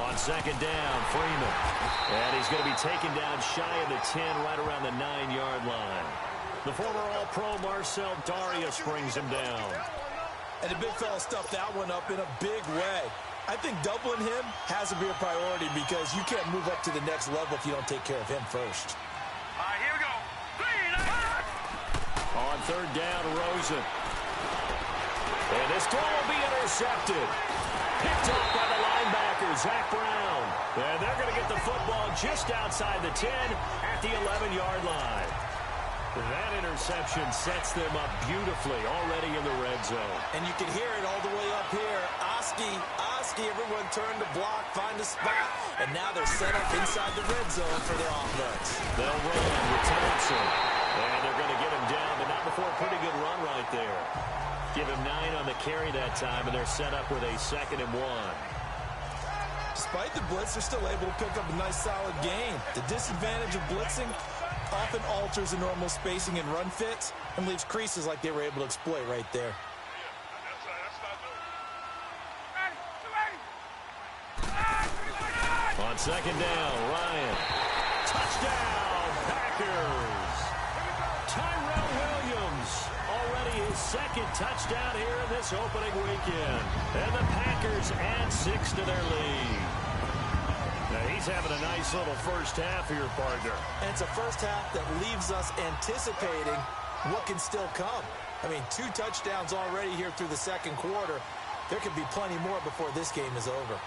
On second down, Freeman. And he's going to be taken down shy of the 10, right around the 9-yard line. The former All-Pro Marcel Darius brings him down. And the big fella stuffed that one up in a big way. I think doubling him has to be a priority because you can't move up to the next level if you don't take care of him first. All right, here we go. On third down, Rosen. And this throw will be intercepted. Picked off by the linebacker, Zach Brown. And they're going to get the football just outside the 10 at the 11-yard line. That interception sets them up beautifully already in the red zone. And you can hear it all the way up here. Oski, everyone turned to block, find a spot, and now they're set up inside the red zone for their offense. They'll run with Thompson. And they're going to get him down, but not before a pretty good run right there. Give him 9 on the carry that time, and they're set up with a 2nd and 1. Despite the blitz, they're still able to pick up a nice solid gain. The disadvantage of blitzing often alters the normal spacing and run fits and leaves creases like they were able to exploit right there. On second down, Ryan. Touchdown, Packers. Tyrell Williams, already his 2nd touchdown here in this opening weekend. And the Packers add 6 to their lead. Now he's having a nice little first half here, partner. And it's a first half that leaves us anticipating what can still come. I mean, 2 touchdowns already here through the second quarter. There could be plenty more before this game is over.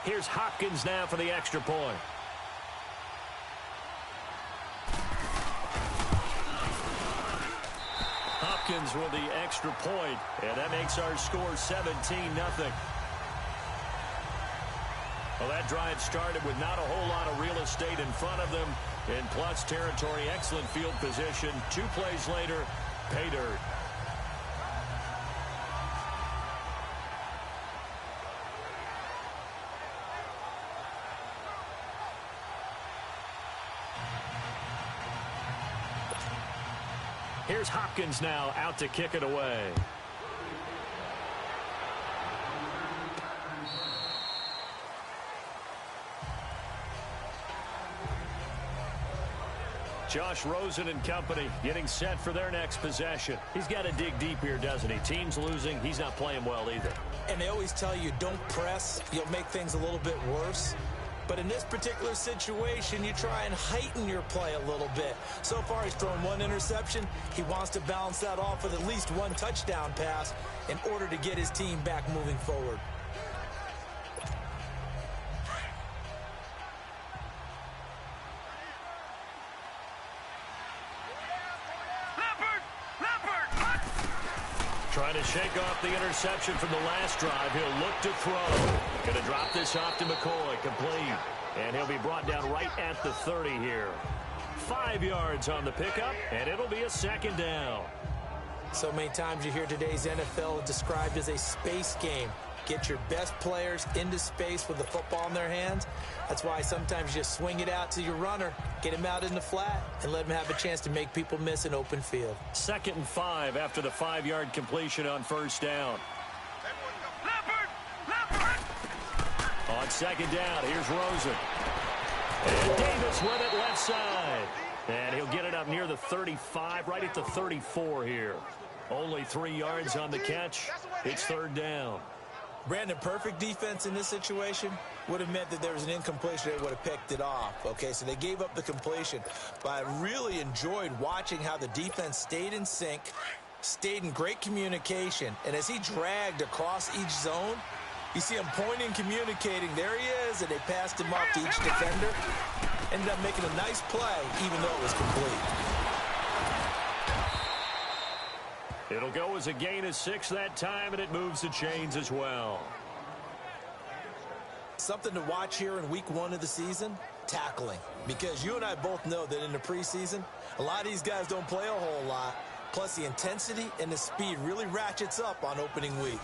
Here's Hopkins now for the extra point. Hopkins with the extra point, and that makes our score 17-0. Well, that drive started with not a whole lot of real estate in front of them. In plus territory, excellent field position. 2 plays later, pay dirt. Here's Hopkins now out to kick it away. Josh Rosen and company getting set for their next possession. He's got to dig deep here, doesn't he? Team's losing. He's not playing well either. And they always tell you, don't press. You'll make things a little bit worse. But in this particular situation, you try and heighten your play a little bit. So far, he's thrown 1 interception. He wants to balance that off with at least 1 touchdown pass in order to get his team back moving forward. Trying to shake off the interception from the last drive. He'll look to throw. Going to drop this off to McCoy. Complete. And he'll be brought down right at the 30 here. 5 yards on the pickup, and it'll be a 2nd down. So many times you hear today's NFL described as a space game. Get your best players into space with the football in their hands. That's why sometimes you just swing it out to your runner, get him out in the flat, and let him have a chance to make people miss an open field. 2nd and 5 after the 5-yard completion on first down. On second down, here's Rosen. And Davis with it left side. And he'll get it up near the 35, right at the 34 here. Only 3 yards on the catch. It's 3rd down. Brandon, perfect defense in this situation would have meant that there was an incompletion. They would have picked it off. Okay, so they gave up the completion. But I really enjoyed watching how the defense stayed in sync, stayed in great communication. And as he dragged across each zone, you see him pointing, communicating. There he is, and they passed him up to each defender. Ended up making a nice play, even though it was complete. It'll go as a gain of 6 that time, and it moves the chains as well. Something to watch here in week 1 of the season, tackling. Because you and I both know that in the preseason, a lot of these guys don't play a whole lot. Plus, the intensity and the speed really ratchets up on opening week.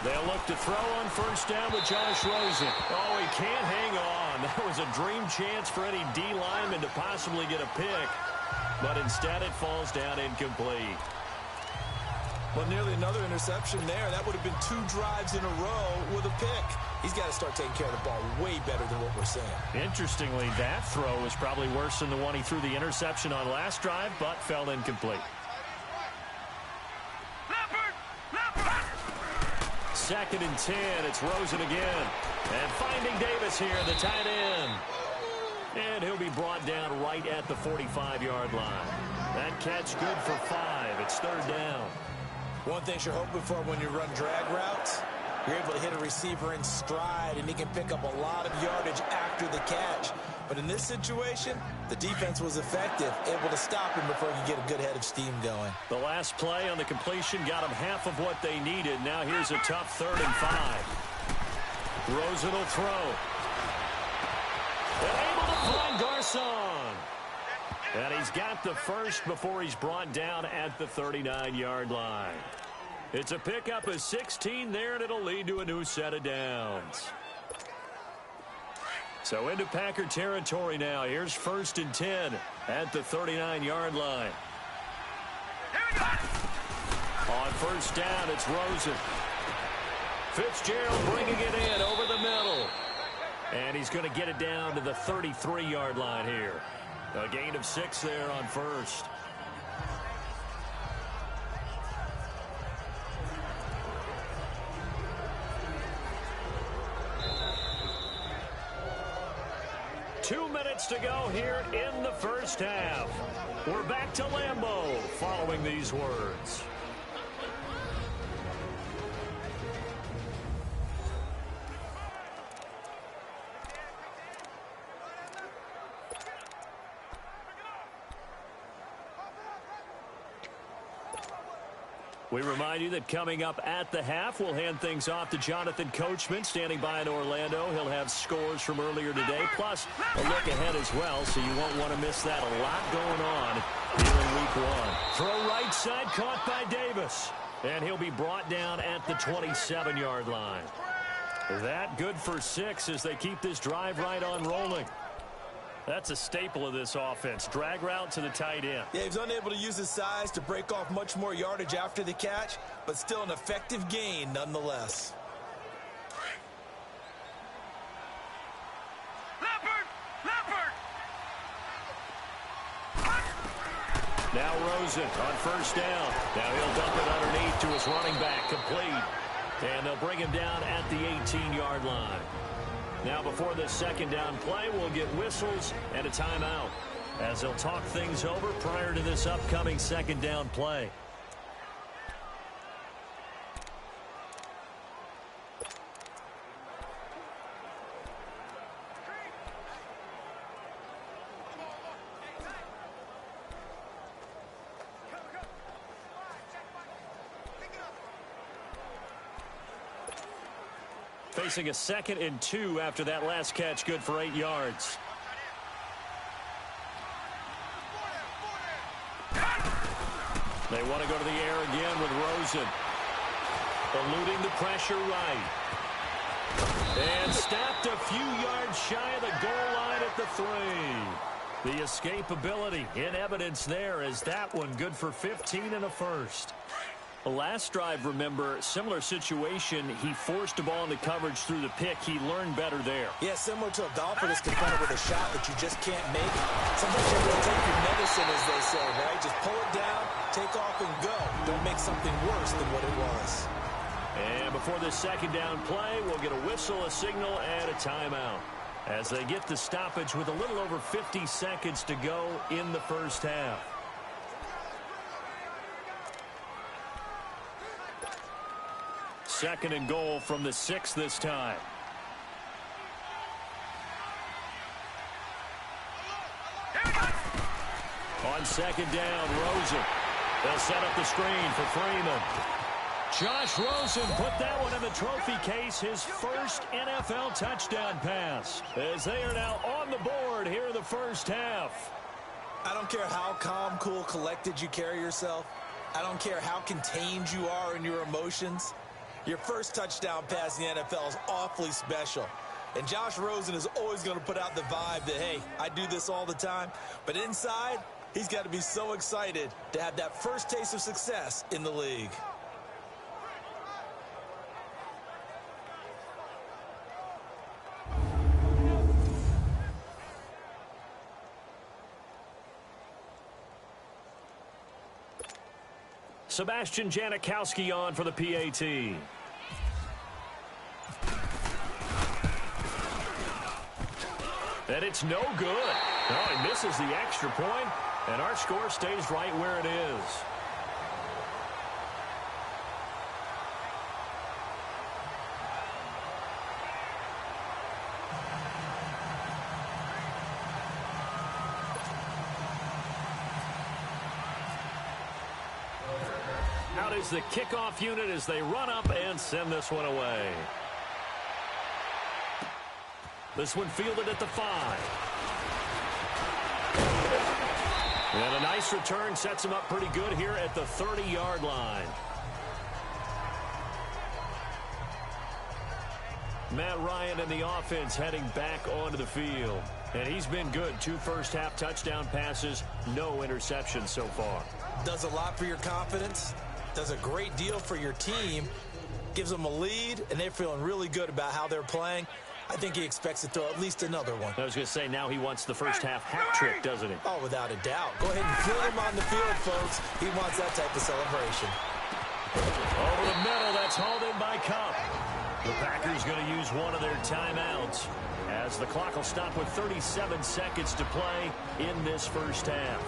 They'll look to throw on first down with Josh Rosen. Oh, he can't hang on. That was a dream chance for any D lineman to possibly get a pick. But instead it falls down incomplete. Well, nearly another interception there. That would have been 2 drives in a row with a pick. He's got to start taking care of the ball way better than what we're saying. Interestingly, that throw was probably worse than the one he threw the interception on last drive, but fell incomplete. Second and 10. It's Rosen again. And finding Davis here, the tight end. And he'll be brought down right at the 45-yard line. That catch good for 5. It's third down. One thing you're hoping for when you run drag routes, you're able to hit a receiver in stride, and he can pick up a lot of yardage after the catch. But in this situation, the defense was effective, able to stop him before he could get a good head of steam going. The last play on the completion got them half of what they needed. Now here's a tough 3rd and 5. Rosen will throw. And able to find Garcon. And he's got the first before he's brought down at the 39-yard line. It's a pickup of 16 there, and it'll lead to a new set of downs. So into Packer territory now. Here's 1st and 10 at the 39-yard line. On first down, it's Rosen. Fitzgerald bringing it in over the middle. And he's going to get it down to the 33-yard line here. A gain of 6 there on first. Two minutes to go here in the first half. We're back to Lambeau following these words. We remind you that coming up at the half, we'll hand things off to Jonathan Coachman, standing by in Orlando. He'll have scores from earlier today, plus a look ahead as well, so you won't want to miss that. A lot going on here in week 1. Throw right side, caught by Davis. And he'll be brought down at the 27-yard line. That good for 6 as they keep this drive right on rolling. That's a staple of this offense. Drag route to the tight end. Yeah, he's unable to use his size to break off much more yardage after the catch, but still an effective gain nonetheless. Now Rosen on first down. Now he'll dump it underneath to his running back, complete. And they'll bring him down at the 18-yard line. Now before this second down play, we'll get whistles and a timeout as they'll talk things over prior to this upcoming second down play. Facing a 2nd and 2 after that last catch, good for 8 yards. They want to go to the air again with Rosen. Eluding the pressure right. And stopped a few yards shy of the goal line at the 3. The escapability in evidence there as that one good for 15 and a first. The last drive, remember, similar situation. He forced the ball into coverage through the pick. He learned better there. Yeah, similar to a golfer that's confronted with a shot that you just can't make. Sometimes you have to take your medicine, as they say, right? Just pull it down, take off, and go. Don't make something worse than what it was. And before this second down play, we'll get a whistle, a signal, and a timeout as they get the stoppage with a little over 50 seconds to go in the first half. Second and goal from the 6 this time. On second down, Rosen. They'll set up the screen for Freeman. Josh Rosen put that one in the trophy case, his first NFL touchdown pass, as they are now on the board here in the first half. I don't care how calm, cool, collected you carry yourself. I don't care how contained you are in your emotions. Your first touchdown pass in the NFL is awfully special. And Josh Rosen is always going to put out the vibe that, hey, I do this all the time. But inside, he's got to be so excited to have that first taste of success in the league. Sebastian Janikowski on for the PAT. And it's no good. No, he misses the extra point, and our score stays right where it is. Out is the kickoff unit as they run up and send this one away. This one fielded at the 5. And a nice return sets him up pretty good here at the 30-yard line. Matt Ryan and the offense heading back onto the field. And he's been good. 2 first-half touchdown passes, no interceptions so far. Does a lot for your confidence. Does a great deal for your team. Gives them a lead, and they're feeling really good about how they're playing. I think he expects to throw at least another one. I was going to say, now he wants the first half hat trick, doesn't he? Oh, without a doubt. Go ahead and fill him on the field, folks. He wants that type of celebration. Over the middle, that's hauled in by Cup. The Packers going to use one of their timeouts as the clock will stop with 37 seconds to play in this first half.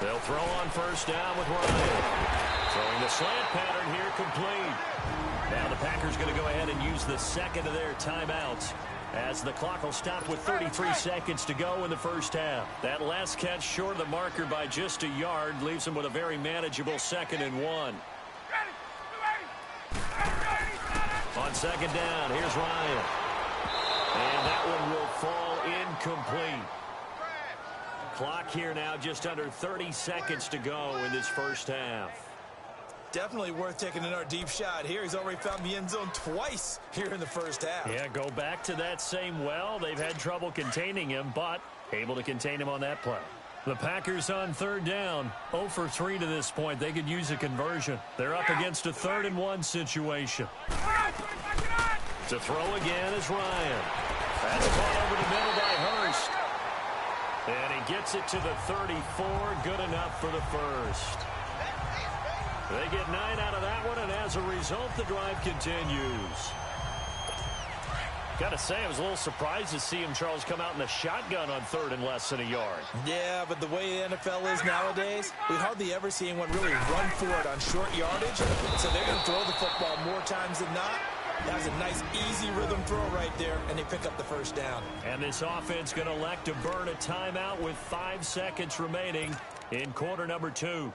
They'll throw on first down with Ryan. Throwing the slant pattern here complete. Now the Packers going to go ahead and use the second of their timeouts as the clock will stop with 33 seconds to go in the first half. That last catch short of the marker by just a yard leaves them with a very manageable 2nd and 1. On second down, here's Ryan. And that one will fall incomplete. Clock here now just under 30 seconds to go in this first half. Definitely worth taking another deep shot here. He's already found the end zone twice here in the first half. Yeah, go back to that same well. They've had trouble containing him, but able to contain him on that play. The Packers on third down, 0 for 3 to this point. They could use a conversion. They're up against a 3rd and 1 situation. To throw again is Ryan. That's caught over the middle by Hurst. And he gets it to the 34. Good enough for the first. They get 9 out of that one, and as a result, the drive continues. Got to say, I was a little surprised to see him, Charles, come out in the shotgun on 3rd and less than a yard. Yeah, but the way the NFL is nowadays, we hardly ever see anyone really run for it on short yardage. So they're going to throw the football more times than not. That was a nice, easy rhythm throw right there, and they pick up the first down. And this offense going to elect to burn a timeout with 5 seconds remaining in quarter number 2.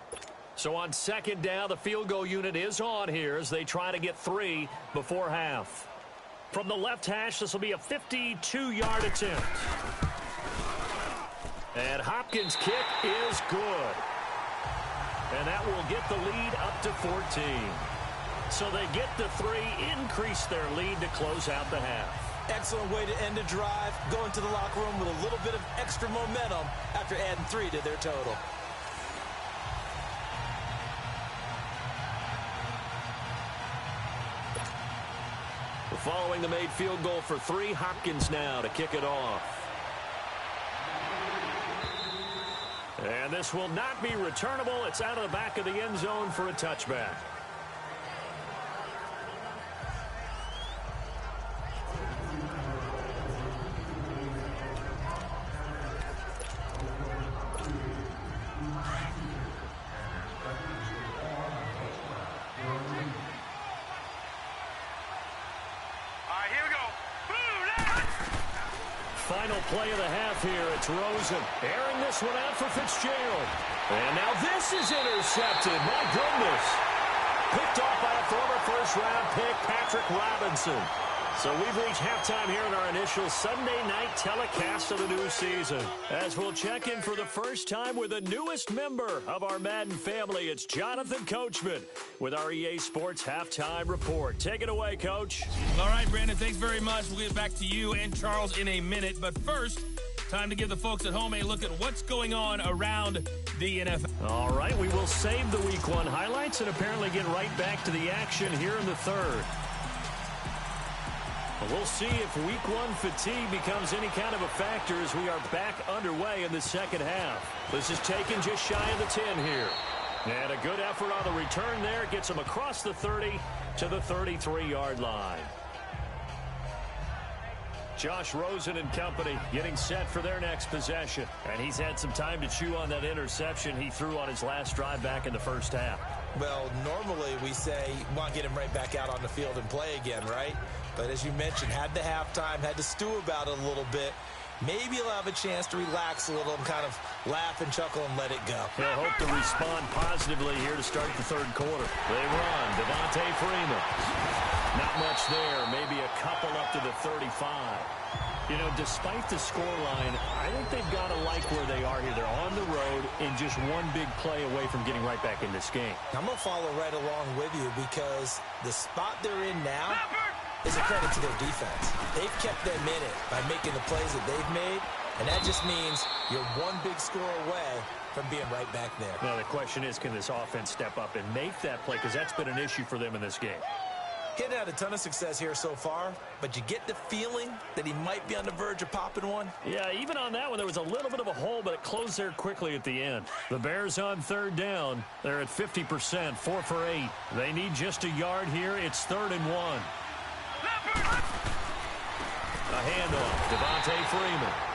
So on second down, the field goal unit is on here as they try to get 3 before half. From the left hash, this will be a 52-yard attempt. And Hopkins' kick is good. And that will get the lead up to 14. So they get the 3, increase their lead to close out the half. Excellent way to end the drive. Go into the locker room with a little bit of extra momentum after adding 3 to their total. Following the made field goal for 3, Hopkins now to kick it off. And this will not be returnable. It's out of the back of the end zone for a touchback. final play of the half here. It's Rosen airing this one out for Fitzgerald. And now this is intercepted. My goodness. Picked off by a former first-round pick, Patrick Robinson. So we've reached halftime here in our initial Sunday night telecast of the new season. As we'll check in for the first time with the newest member of our Madden family, it's Jonathan Coachman with our EA Sports Halftime Report. Take it away, Coach. All right, Brandon, thanks very much. We'll get back to you and Charles in a minute. But first, time to give the folks at home a look at what's going on around the NFL. All right, we will save the Week 1 highlights and apparently get right back to the action here in the third. We'll see if Week 1 fatigue becomes any kind of a factor as we are back underway in the second half. This is taken just shy of the 10 here. And a good effort on the return there. Gets him across the 30 to the 33-yard line. Josh Rosen and company getting set for their next possession. And he's had some time to chew on that interception he threw on his last drive back in the first half. Well, normally we say, want to get him right back out on the field and play again, right? But as you mentioned, had the halftime, had to stew about it a little bit. Maybe he'll have a chance to relax a little and kind of laugh and chuckle and let it go. He'll hope to respond positively here to start the third quarter. They run. Devontae Freeman. Not much there. Maybe a couple up to the 35. You know, despite the scoreline, I think they've got to like where they are here. They're on the road and just one big play away from getting right back in this game. I'm going to follow right along with you because the spot they're in now is a credit to their defense. They've kept them in it by making the plays that they've made, and that just means you're one big score away from being right back there. Now, the question is, can this offense step up and make that play? Because that's been an issue for them in this game. Hitting had a ton of success here so far, but you get the feeling that he might be on the verge of popping one. Yeah, even on that one, there was a little bit of a hole, but it closed there quickly at the end. The Bears on third down. They're at 50%, 4 for 8. They need just a yard here. It's 3rd and 1. A handoff. Devontae Freeman.